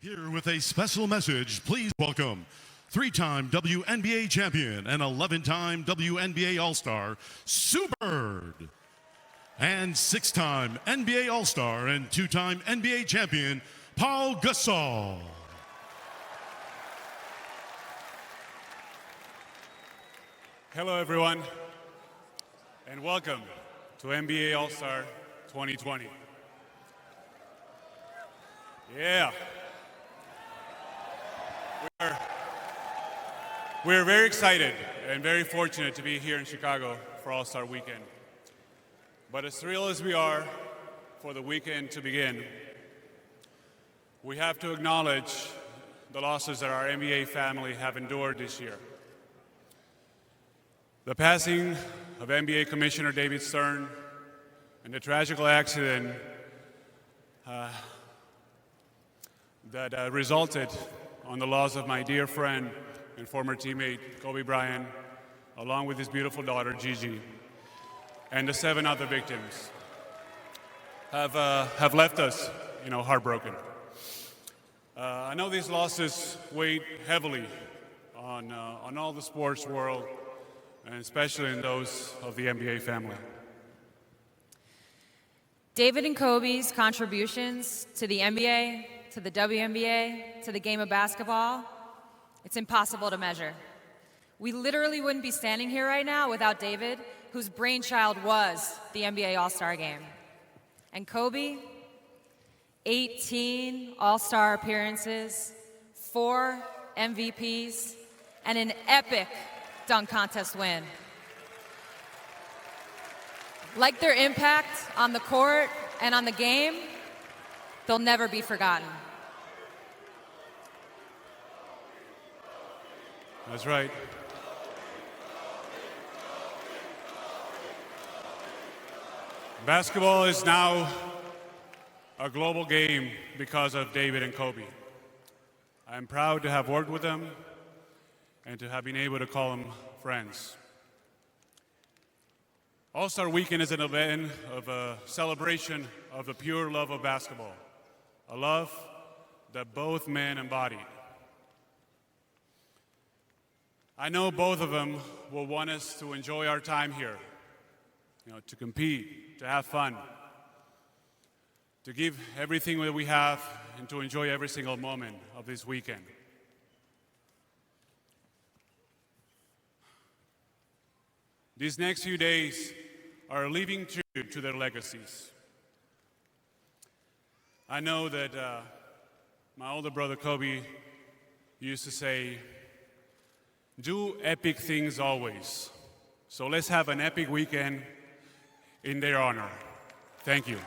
Here with a special message, please welcome three-time WNBA champion and 11-time WNBA All-Star, Sue Bird, and six-time NBA All-Star and two-time NBA champion, Pau Gasol. Hello, everyone, and welcome to NBA All-Star 2020. Yeah. We're very excited and very fortunate to be here in Chicago for All-Star Weekend. But as thrilled as we are for the weekend to begin, we have to acknowledge the losses that our NBA family have endured this year. The passing of NBA Commissioner David Stern and the tragic accident that resulted on the loss of my dear friend and former teammate Kobe Bryant, along with his beautiful daughter Gigi, and the 7 other victims have left us, heartbroken. I know these losses weighed heavily on all the sports world, and especially in those of the NBA family. David and Kobe's contributions to the NBA, to the WNBA, to the game of basketball, it's impossible to measure. We literally wouldn't be standing here right now without David, whose brainchild was the NBA All-Star Game. And Kobe, 18 All-Star appearances, 4 MVPs, and an epic dunk contest win. Like their impact on the court and on the game, they'll never be forgotten. That's right. Basketball is now a global game because of David and Kobe. I'm proud to have worked with them and to have been able to call them friends. All-Star Weekend is an event of a celebration of the pure love of basketball, a love that both men embodied. I know both of them will want us to enjoy our time here, to compete, to have fun, to give everything that we have, and to enjoy every single moment of this weekend. These next few days are a living tribute to their legacies. I know that my older brother Kobe used to say, "Do epic things always." So let's have an epic weekend in their honor. Thank you.